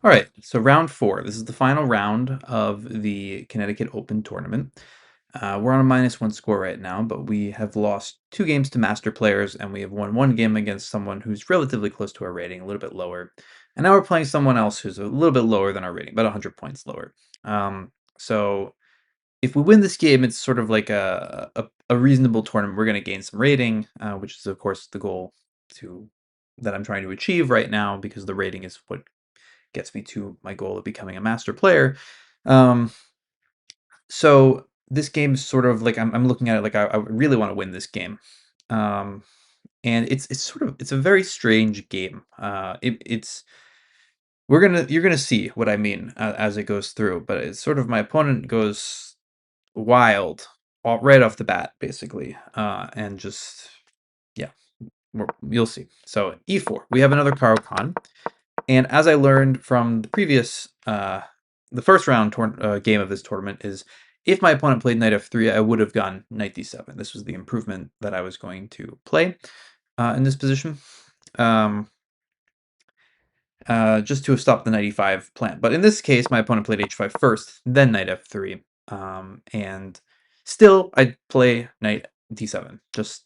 All right, so round four. This is the final round of the Connecticut Open tournament. We're on a -1 score right now, but we have lost two games to master players, and we have won one game against someone who's relatively close to our rating, a little bit lower. And now we're playing someone else who's a little bit lower than our rating, about 100 points lower. So if we win this game, it's sort of like a reasonable tournament. We're going to gain some rating, which is, of course, the goal to that I'm trying to achieve right now because the rating is what gets me to my goal of becoming a master player. Um, so this game is sort of like I'm looking at it like I really want to win this game, um, and it's a very strange game. It's you're gonna see what I mean as it goes through, but it's sort of my opponent goes wild right off the bat, basically, and just yeah, you'll see. So e4, we have another Caro Kann. And as I learned from the previous, the first round game of this tournament is if my opponent played knight f3, I would have gone knight d7. This was the improvement that I was going to play in this position, um, just to have stopped the knight e5 plan. But in this case, my opponent played h5 first, then knight f3, and still I'd play knight d7. Just,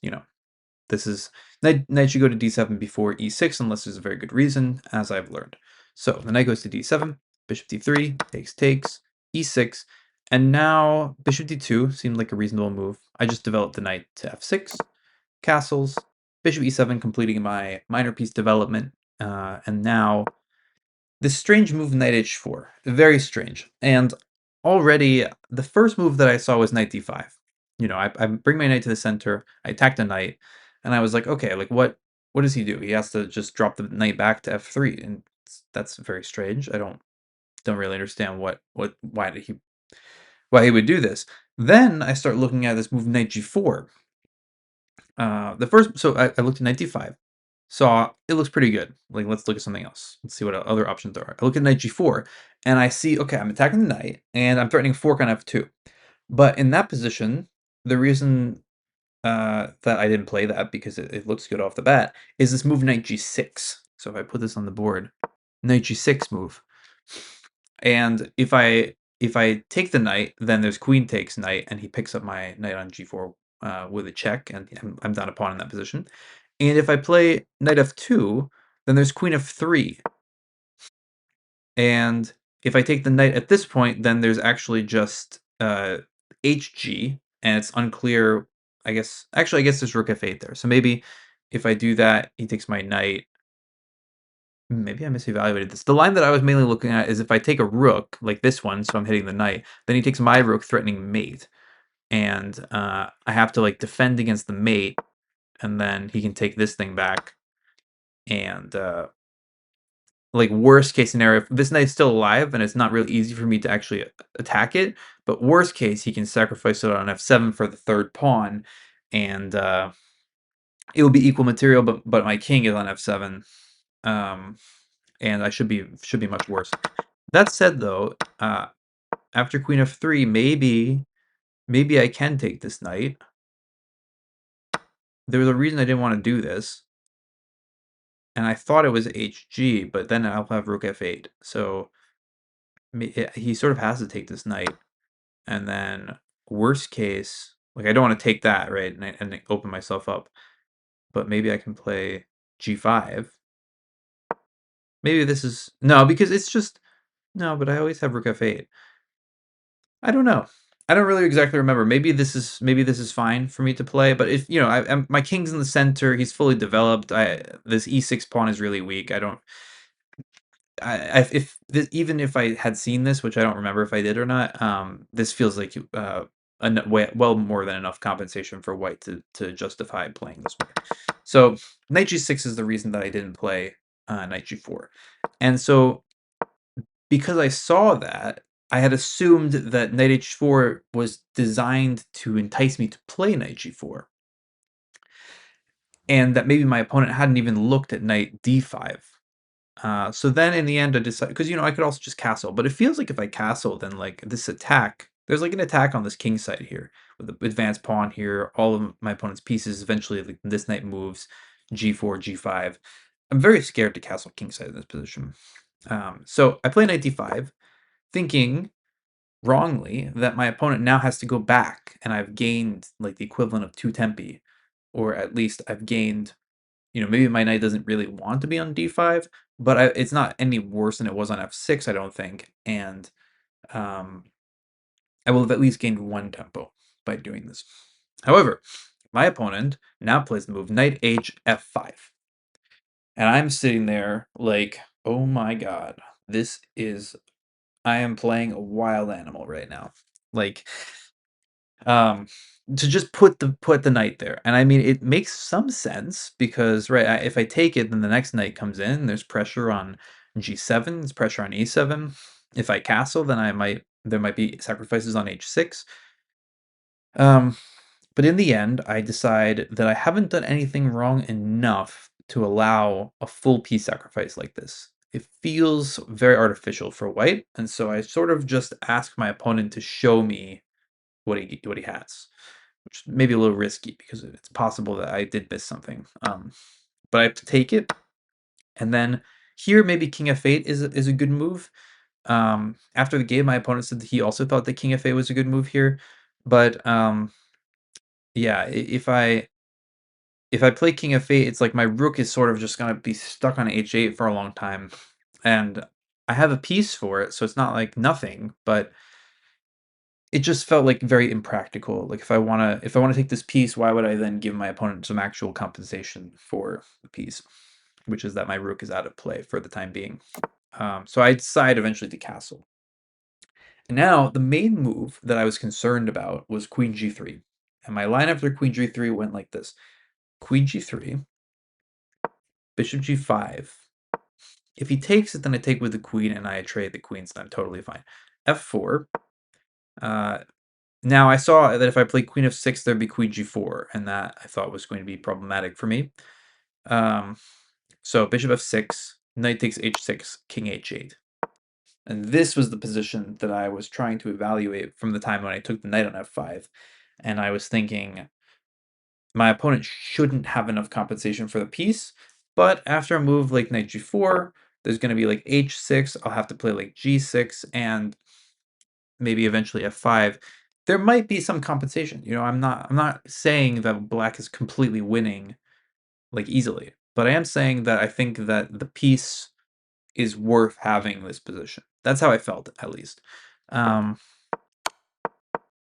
this is knight should go to d7 before e6 unless there's a very good reason, as I've learned. So the knight goes to d7, bishop d3, takes, e6, and now bishop d2 seemed like a reasonable move. I just developed the knight to f6, castles, bishop e7 completing my minor piece development, and now this strange move knight h4, very strange. And already the first move that I saw was knight d5. I bring my knight to the center, I attack the knight, and I was like, okay, like what does he do? He has to just drop the knight back to f3, and that's very strange. I don't really understand why he would do this. Then I start looking at this move knight g4. I looked at knight d5, saw it looks pretty good. Like, let's look at something else. Let's see what other options there are. I look at knight g4, and I see, okay, I'm attacking the knight, and I'm threatening fork on f2. But in that position, the reason that I didn't play that, because it looks good off the bat, is this move knight g6. So if I put this on the board, knight g6 move. And if I take the knight, then there's queen takes knight, and he picks up my knight on g4 with a check, and I'm down a pawn in that position. And if I play knight f2, then there's queen f3. And if I take the knight at this point, then there's actually just hg, and it's unclear. I guess there's rook f8 there. So maybe if I do that, he takes my knight. Maybe I misevaluated this. The line that I was mainly looking at is if I take a rook, like this one, so I'm hitting the knight, then he takes my rook, threatening mate. And I have to like defend against the mate, and then he can take this thing back. And like worst case scenario, if this knight's still alive and it's not really easy for me to actually attack it, but worst case, he can sacrifice it on f7 for the third pawn, and it will be equal material, but my king is on f7. Um, and I should be much worse. That said, though, after queen f3, maybe I can take this knight. There was a reason I didn't want to do this, and I thought it was hg, but then I'll have rook f8. So he sort of has to take this knight, and then worst case, like I don't want to take that, right, and open myself up, but maybe I can play g5. Maybe this is no, because it's just no, but I always have rook f8. I don't know. I don't really exactly remember. Maybe this is fine for me to play, but if my king's in the center, he's fully developed. This e6 pawn is really weak. I don't. If this, even if I had seen this, which I don't remember if I did or not, this feels like well more than enough compensation for white to justify playing this way. So knight g6 is the reason that I didn't play knight g4, and so because I saw that, I had assumed that knight h4 was designed to entice me to play knight g4, and that maybe my opponent hadn't even looked at knight d5. So then in the end, I decided, because I could also just castle, but it feels like if I castle, then like this attack, there's like an attack on this king side here with the advanced pawn here, all of my opponent's pieces. Eventually, like, this knight moves g4, g5. I'm very scared to castle king side in this position. So I play knight d5, thinking wrongly that my opponent now has to go back, and I've gained like the equivalent of 2 tempi, or at least I've gained, maybe my knight doesn't really want to be on d5, but it's not any worse than it was on f6, I don't think, and um, I will have at least gained 1 tempo by doing this. However, my opponent now plays the move knight h f5, and I'm sitting there like, oh my god, this is I am playing a wild animal right now. Like, um, to just put the knight there, and I mean, it makes some sense because, right, if I take it, then the next knight comes in, there's pressure on g7, there's pressure on e7. If I castle, then there might be sacrifices on h6. Um, but in the end, I decide that I haven't done anything wrong enough to allow a full piece sacrifice like this. It feels very artificial for white, and so I sort of just ask my opponent to show me what he has, which may be a little risky because it's possible that I did miss something. But I have to take it, and then here maybe King f8 is a good move. After the game, my opponent said that he also thought that King f8 was a good move here, but yeah, if I play King f8, it's like my rook is sort of just gonna be stuck on h8 for a long time, and I have a piece for it, so it's not like nothing, but it just felt like very impractical. Like if I wanna take this piece, why would I then give my opponent some actual compensation for the piece, which is that my rook is out of play for the time being. So I decide eventually to castle. And now the main move that I was concerned about was queen g3, and my line after queen g3 went like this: queen g3, bishop g5. If he takes it, then I take with the queen, and I trade the queens, and I'm totally fine. f4. Uh, Now I saw that if I played queen f6, there'd be queen g4, and that I thought was going to be problematic for me. Um, so bishop f6, knight takes h6, king h8. And this was the position that I was trying to evaluate from the time when I took the knight on f5. And I was thinking my opponent shouldn't have enough compensation for the piece, but after a move like knight g4, there's going to be like h6, I'll have to play like g6, and maybe eventually f5. There might be some compensation. I'm not saying that black is completely winning like easily, but I am saying that I think that the piece is worth having this position. That's how I felt, at least. Um,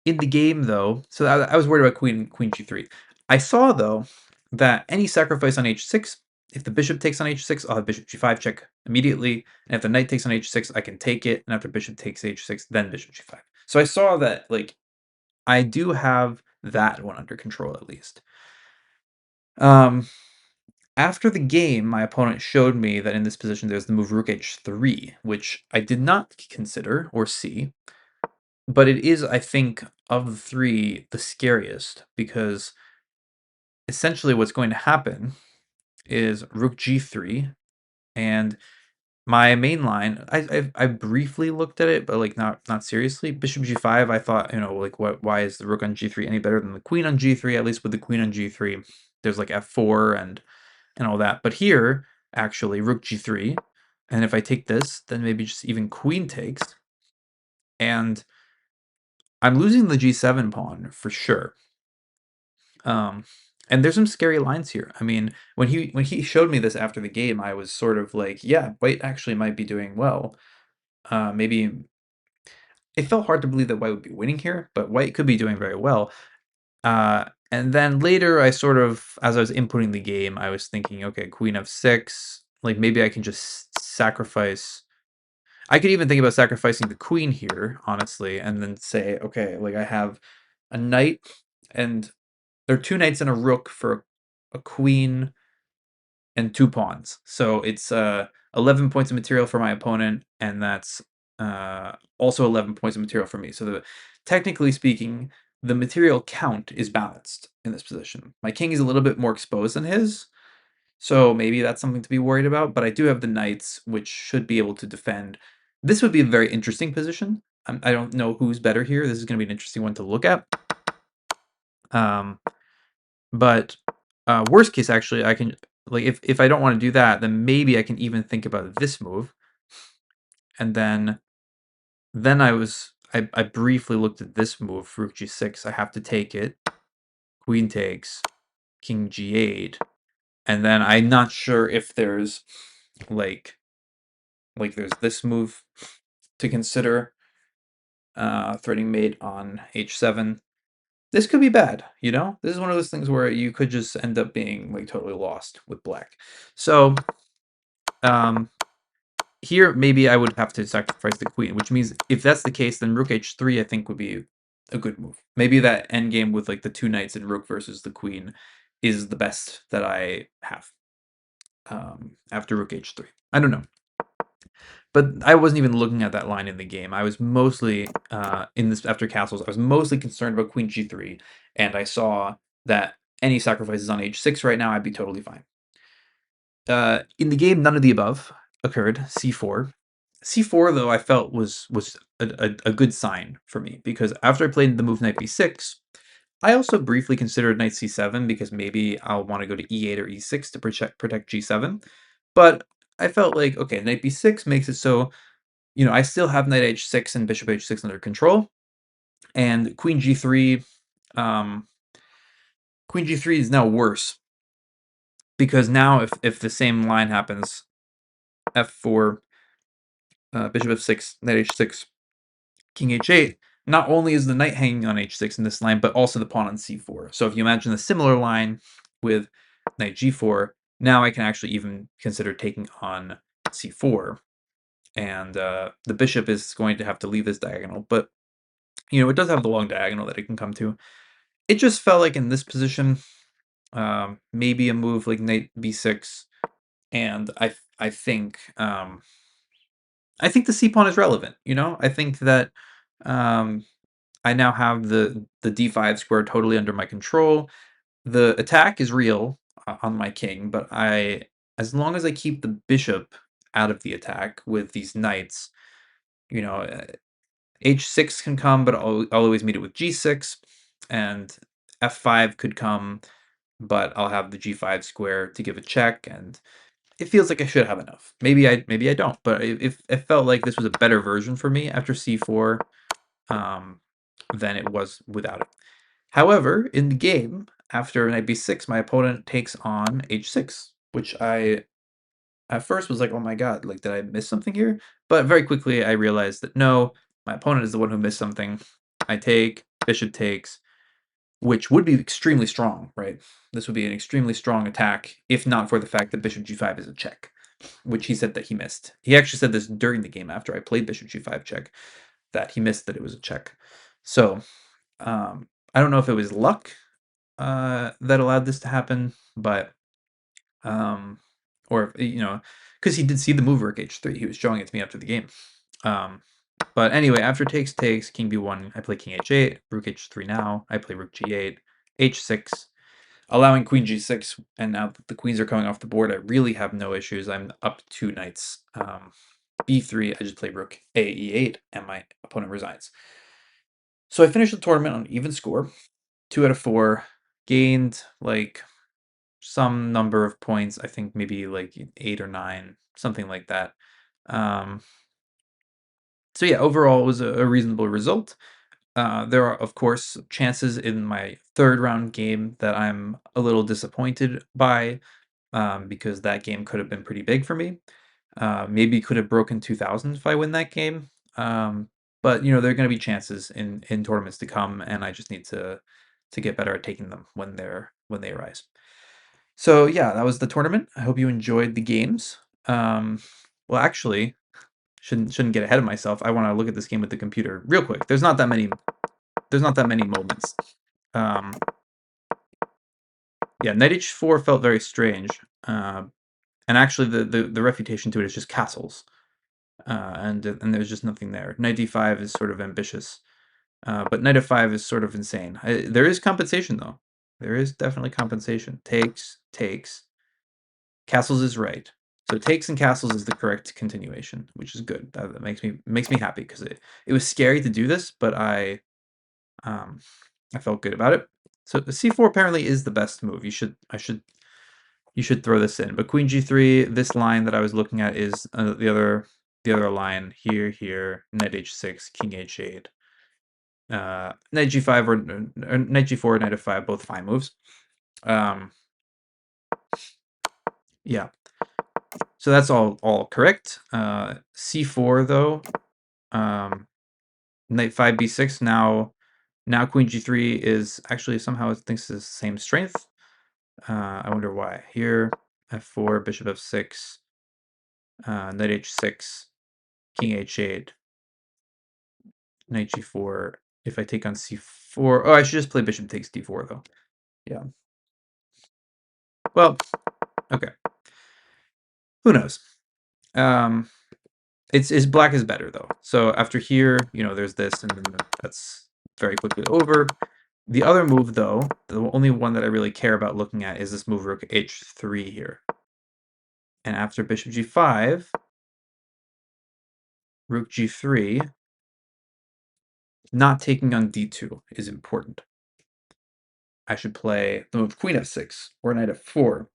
in the game, though, so I was worried about queen g3. I saw, though, that any sacrifice on h6, if the bishop takes on h6, I'll have bishop g5 check immediately, and if the knight takes on h6, I can take it, and after bishop takes h6, then bishop g5. So I saw that, like, I do have that one under control, at least. Um, After the game, my opponent showed me that in this position there's the move rook h3, which I did not consider or see, but it is, I think, of the three, the scariest, because essentially what's going to happen is rook g3, and my main line, I briefly looked at it, but like not seriously. Bishop g5, I thought, like why is the rook on g3 any better than the queen on g3? At least with the queen on g3, there's like f4 and all that. But here, actually, rook g3, and if I take this, then maybe just even queen takes, and I'm losing the g7 pawn for sure. And there's some scary lines here. I mean, when he showed me this after the game, I was sort of like, yeah, white actually might be doing well. Maybe it felt hard to believe that white would be winning here, but white could be doing very well. And then later, I sort of, as I was inputting the game, I was thinking, okay, queen f6, like maybe I can just sacrifice. I could even think about sacrificing the queen here, honestly, and then say, okay, like I have a knight, and there are two knights and a rook for a queen and 2 pawns. So it's 11 points of material for my opponent, and that's also 11 points of material for me. So technically speaking, the material count is balanced in this position. My king is a little bit more exposed than his, so maybe that's something to be worried about. But I do have the knights, which should be able to defend. This would be a very interesting position. I don't know who's better here. This is going to be an interesting one to look at. Um, But, worst case, actually, I can like, if I don't wanna do that, then maybe I can even think about this move, and then I briefly looked at this move, rook g6. I have to take it. Queen takes, king g8, and then I'm not sure if there's like there's this move to consider, threatening mate on h7. This could be bad, you know? This is one of those things where you could just end up being like totally lost with black. So um, here maybe I would have to sacrifice the queen, which means if that's the case, then rook h3 I think would be a good move. Maybe that endgame with like the two knights and rook versus the queen is the best that I have, after rook h3. I don't know. But I wasn't even looking at that line in the game. I was mostly, in this after castles, I was mostly concerned about queen g3, and I saw that any sacrifices on h6 right now, I'd be totally fine. In the game, none of the above occurred. c4. c4, though, I felt was a good sign for me, because after I played the move knight b6, I also briefly considered knight c7 because maybe I'll want to go to e8 or e6 to protect g7. But I felt like, okay, knight b6 makes it so, I still have knight h6 and bishop h6 under control, and um, queen g3 is now worse, because now if the same line happens, f4, bishop f6, knight h6, king h8, not only is the knight hanging on h6 in this line, but also the pawn on c4. So if you imagine a similar line with knight g4, now I can actually even consider taking on c4, and the bishop is going to have to leave this diagonal, but it does have the long diagonal that it can come to. It just felt like in this position, maybe a move like knight b6, and I think the c pawn is relevant. I think that um, I now have the d5 square totally under my control. The attack is real, on my king, but as long as I keep the bishop out of the attack with these knights, you know, uh, h6 can come, but I'll always meet it with g6, and f5 could come, but I'll have the g5 square to give a check, and it feels like I should have enough. Maybe I don't, but it felt like this was a better version for me after c4, um, than it was without it. However, in the game, after knight b6, my opponent takes on h6, which I at first was like, oh my god, like, did I miss something here? But very quickly I realized that no, my opponent is the one who missed something. I take, bishop takes, which would be extremely strong, right? This would be an extremely strong attack, if not for the fact that bishop g5 is a check, which he said that he missed. He actually said this during the game after I played bishop g5 check, that he missed that it was a check. So, I don't know if it was luck, that allowed this to happen, but um, or because he did see the move rook h3. He was showing it to me after the game. Um, but anyway, after takes, king b1, I play king h8, rook h3 now, I play rook g8, h6, allowing queen g6, and now that the queens are coming off the board, I really have no issues. I'm up 2 knights. b3, I just play rook a e8, and my opponent resigns. So I finished the tournament on even score, 2 out of 4, gained like some number of points, I think maybe like 8 or 9, something like that. Um, so yeah, overall it was a reasonable result. There are, of course, chances in my third round game that I'm a little disappointed by, because that game could have been pretty big for me. Maybe could have broken 2000 if I win that game. But there are going to be chances in tournaments to come, and I just need to get better at taking them when they arise. So yeah, that was the tournament. I hope you enjoyed the games. Well, actually, shouldn't get ahead of myself. I want to look at this game with the computer real quick. There's not that many. There's not that many moments. Um, yeah, knight h4 felt very strange, and actually the refutation to it is just castles, and there's just nothing there. Knight d5 is sort of ambitious, but knight f5 is sort of insane. There is compensation though. There is definitely compensation. Takes. Castles is right. So takes and castles is the correct continuation, which is good. That makes me happy, because it was scary to do this, but I felt good about it. So the c4 apparently is the best move. You should throw this in. But queen g3, this line that I was looking at is the other the other line here, here, knight h6, king h8, knight g5 or knight g4, knight f5, both fine moves. Yeah, so that's all correct. C4 though, knight 5 b6. Now queen g3 is actually somehow it thinks it's the same strength. I wonder why. Here, f4, bishop f6, knight h6, king h8, knight g4. If I take on c4, oh, I should just play bishop takes d4 though. Yeah. Well, okay. Who knows? It's black is better though. So after here, there's this, and then that's very quickly over. The other move though, the only one that I really care about looking at is this move rook h3 here. And after bishop g5, rook g3, not taking on d2 is important. I should play the move queen f6 or knight f4.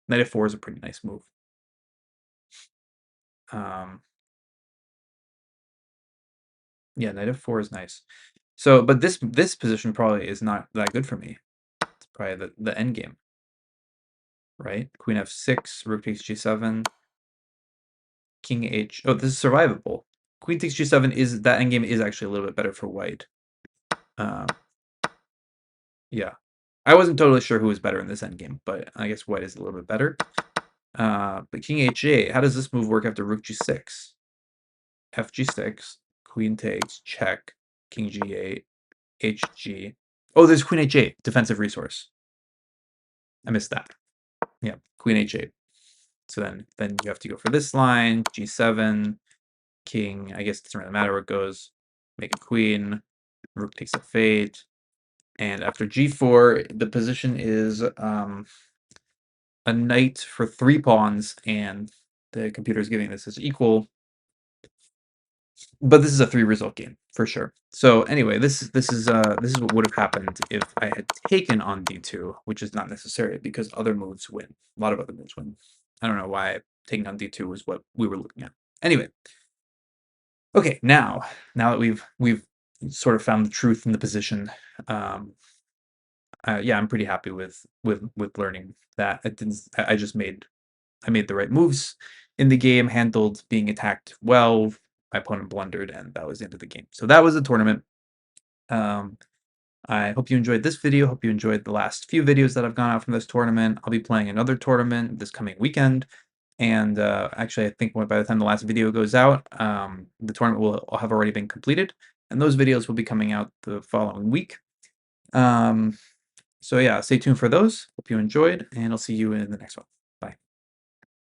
Knight f4 is a pretty nice move. Yeah, knight f4 is nice. So, but this position probably is not that good for me. It's probably the end game, right? Queen f6, rook takes g7, king h. Oh, this is survivable. Queen takes g7 is that endgame is actually a little bit better for white. Yeah, I wasn't totally sure who was better in this endgame, but I guess white is a little bit better. But king h8, how does this move work after rook g6? fg6, queen takes, check, king g8, hg. Oh, there's queen h8, defensive resource. I missed that. Yeah, queen h8. So then you have to go for this line, g7, king. I guess it doesn't really matter where it goes. Make a queen, rook takes f8, and after g4, the position is a knight for 3 pawns, and the computer is giving this as equal. But this is a 3 result game for sure. So anyway, this is what would have happened if I had taken on d2, which is not necessary because other moves win. A lot of other moves win. I don't know why taking on d2 was what we were looking at. Anyway, okay, now that we've sort of found the truth in the position, yeah, I'm pretty happy with learning that. I made the right moves in the game, handled being attacked well. My opponent blundered, and that was the end of the game. So that was the tournament. I hope you enjoyed this video. Hope you enjoyed the last few videos that I've gone out from this tournament. I'll be playing another tournament this coming weekend. And actually, I think by the time the last video goes out, the tournament will have already been completed. And those videos will be coming out the following week. So yeah, stay tuned for those. Hope you enjoyed, and I'll see you in the next one.